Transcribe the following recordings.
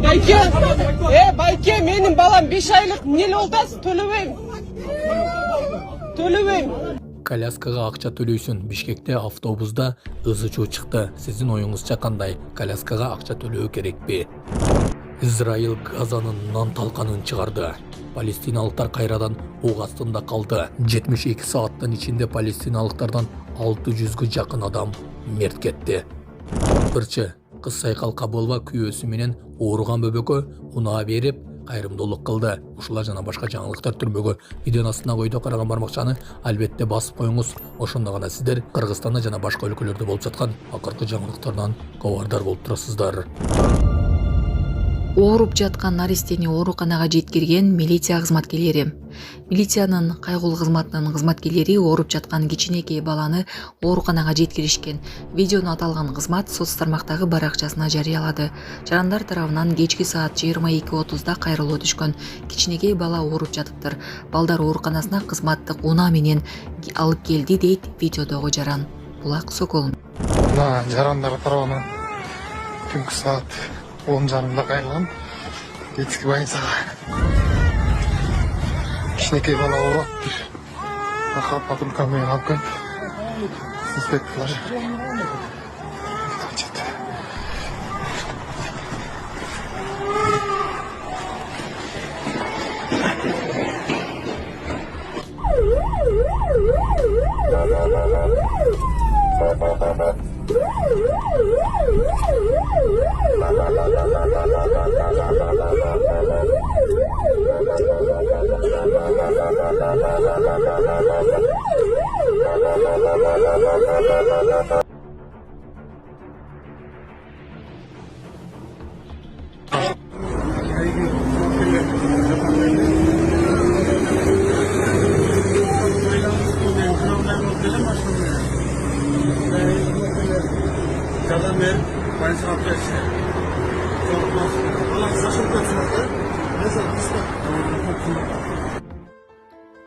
Байке, Байке, менің балам 5 айлық нел олдас, төлөбейм. Коляскага акча төлөйсүн. Бишкекте автобуста ызы-чуу чыкты. Сиздин оюңузча кандай? Коляскага акча төлөө керекпи? Израиль Газанын нан талканын чыгарды. Палестиналыктар кайрадан ок астында калды. 72 сааттын ичинде палестиналыктардан 600га жакын адам мерт кетти. Бирчи кыз Сайкал Кабылова күйөөсү менен ооруган бөбөккө унаа берип кайрымдуулук кылды. Ушулар жана башка жаңылыктар түрмөгө видеонун астына койдо караган бармакчаны албетте басып коюңуз. Ошондо гана сиздер Кыргызстанда жана башка өлкөлөрдө болуп жаткан акыркы жаңылыктардан кабардар болуп турасыздар. Ооруп жаткан наристени ооруканага жеткирген милиция кызматкерлери. Милициянын кайгылуу кызматынын кызматкерлери ооруп жаткан кичинекей баланы ооруканага жеткиришкен. Видеону аталган кызмат соц тармактагы баракчасына жарыялады. Жарандар тарабынан кечки саат 22:30да кайрылуу түшкөн. Кичинекей бала ооруп жатыптыр. Балдар ооруканасына кызматтык унаа менен алып келди дейт видеодогу жаран. Булак Сокол. Жарандар тарабынан түнкү саат 10:30 кайрылган. Кечки больницага кичинекей бала ооруп атып, патрулка менен алып келип, инспекторлор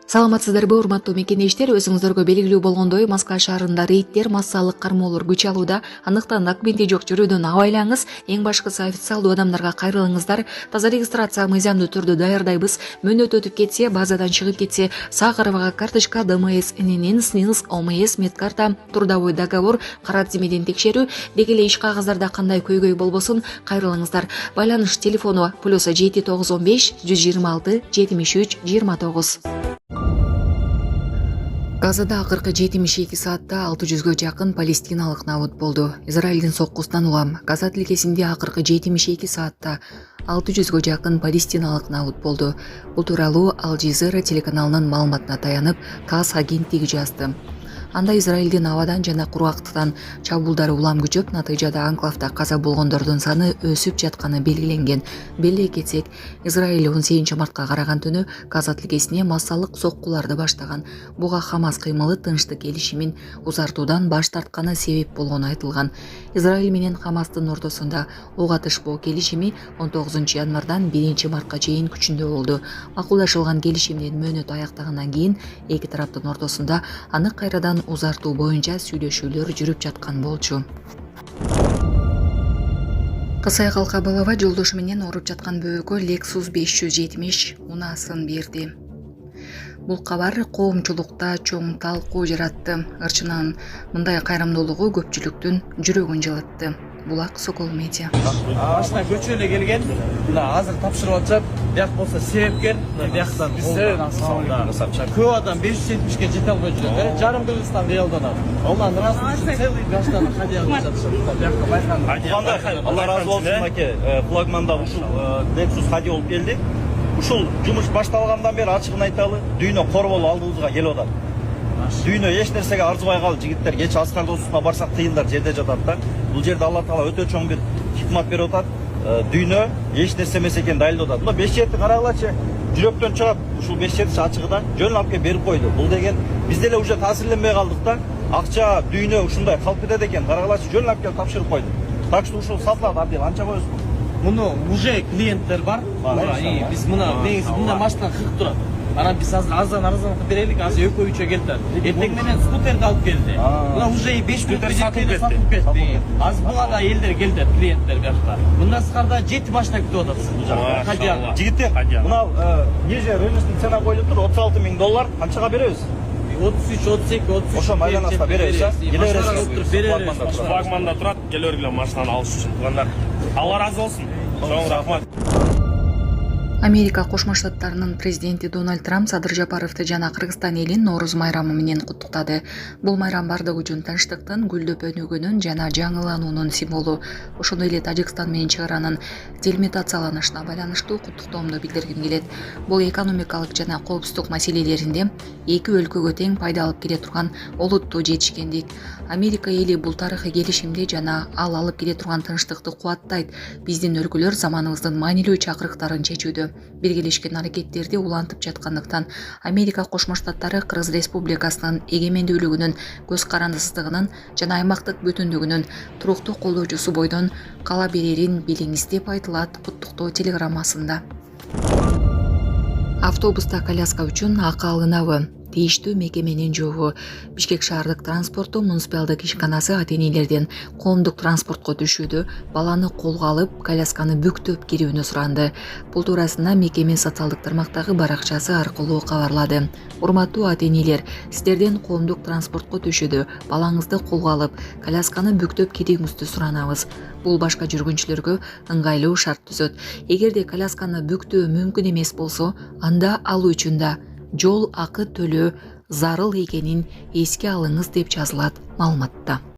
Саламатсыздарбы, урматтуу мекендештер? Өзүңүздөргө белгилүү болгондой, Москва шаарында рейдтер, массалык кармоолор күч алууда. Андыктан документи жок жүрүүдөн абайлаңыз. Эң башкысы официалдуу адамдарга кайрылыңыздар. Таза регистрация мыйзамдуу түрдө даярдайбыз. Мөөнөт өтүп кетсе, базадан чыгып кетсе, Сахарова карточка, ДМС, ННН, СНИЛС, ОМС, медкарта, трудовой договор, кара тизмеден текшерүү, деги эле иш кагаздарда кандай көйгөй болбосун, кайрылыңыздар. Байланыш телефону +7 915 126 73 29. Газада акыркы 72 саатта 600га жакын палестиналык набут болду. Израилдин соккусунан улам Газа тилкесинде акыркы 72 саатта 600га жакын палестиналык набут болду. Бул тууралуу Al Jazeera телеканалынын маалыматына таянып, ТАСС агенттиги жазды. Анда Израилдин абадан жана кургактыктан чабуулдары улам күчөп, натыйжада анклавда каза болгондордун саны өсүп жатканы белгиленген. Беле кетсек, Израиль 18 мартка караган түнү Газа тилкесине массалык соккуларды баштаган. Буга Хамас кыймылы тынчтык келишимин узартуудан баш тартканы себеп болгону айтылган. Израиль менен Хамастын ортосунда ок атышпоо келишими 19 январдан 1 мартка чейин күчүндө болду. Макулдашылган келишимдин мөөнөтү аяктагандан кийин эки тараптын ортосунда аны кайрадан узартуу боюнча сүйлөшүүлөр жүрүп жаткан болчу. Сайкал Кабылова жолдошу менен ооруп жаткан бөбөккө Lexus 570 унаасын берди. Бул кабар коомчулукта чоң талкуу жаратты. Ырчынын мындай кайрымдуулугу көпчүлүктүн жүрөгүн жылытты. Булак Сокол медиа. Ашына көчүп эле келген. Мына азыр тапшырып атышат. Бияк болсо себепкер, бияктан көп адам 570ге жете албай жүрөт. Жарым Кыргызстан реалдан. Ондан расында целый граждан хадия кылып жатышат. Биякка байкан. Алла разы болсун аке. Флагманда ушул Lexus хадия болуп келди. Ушул жумуш башталгандан бери ачыгын айталы, дүйнө корболуп алдыбызга келип атат. Дүйнө эч нерсеге арзыбай калды. Жигиттер кеч аскар досуна барсак тыйындар жерде жатат да. Бул жерде Алла Таала өтө чоң бир хикмат берип атат. Дүйнө эч нерсе эмес экенин дайылдап атат. Мына 5-7 карагылачы. Жүрөктөн чыгат. Ушул 5-7 ачыгыдан жөн алып келип берип койду. Бул деген биз деле уже таасирленбей калдык да. Акча дүйнө ушундай калып кетет экен. Карагылачы жөн алып келип тапшырып койду. Так что ушул сатылат абдел анча коесуң. Муну уже клиенттер бар. И биз мына негизи мына машина кырып турат. Анан биз азыр арзан берелик, азыр экөө үчөө келди. Эртең менен скутерди алып келди. Буга уже 5 күндө сатылып кетти. Азыр буга да элдер келди, клиенттер бuyakta. Мындан сыркарда 7 башта күтүп атабыз бул жакта. Кадияга. Жигиттер, мына еже рыночный цена коюлуп тур, $36 000. Канчага беребиз? 33, 32, 33. Ошо байланаста беребиз, келе бересиз. Флагманда турат, келе бергиле машинаны алыш үчүн туугандар. Алла разы болсун. Чоң рахмат. Америка Кошмо Штаттарынын президенти Дональд Трамп Садыр Жапаровду жана Кыргызстан элин Нооруз майрамы менен куттуктады. Бул майрам бардыгы үчүн тынчтыктын, гүлдөп өнүгүүнүн жана жаңылануунун символу. Ошондой эле Тажикстан менен чек аранын делимитацияланышына байланыштуу куттуктоомду билдиргим келет. Бул экономикалык жана коопсуздук маселелеринде эки өлкөгө тең пайда алып келе турган олуттуу жетишкендик. Америка эли бул тарыхый келишимди жана ал алып келе турган тынчтыкты кубаттайт. Биздин өлкөлөр заманыбыздын маанилүү чакырыктарын чечүүдө биргелешкен аракеттерди улантып жаткандыктан Америка Кошмо Штаттары Кыргыз Республикасынын эгемендүүлүгүнүн, көз карандысыздыгынын жана аймактык бүтүндүгүнүн туруктуу колдоочусу бойдон кала берерин билиңиз деп айтылат куттуктоо телеграммасында. Автобуста коляска үчүн акы алынабы? Тийиштүү мекеменин жообу. Бишкек шаардык транспортту муниципалдык ишканасы ата-энелерден коомдук транспортко түшүүдө баланы колго алып, колясканы бүктөп кирүүнү суранды. Бул туурасында мекеме социалдык тармактагы баракчасы аркылуу кабарлады. Урматтуу ата-энелер, сиздерден коомдук транспортко түшүүдө балаңызды колго алып, колясканы бүктөп кирүүңүздү суранабыз. Бул башка жүргүнчүлөргө ыңгайлуу шарт түзөт. Эгерде колясканы бүктөө мүмкүн эмес болсо, анда ал үчүн да жол акы төлөө зарыл экенин эске алыңыз деп жазылат маалыматта.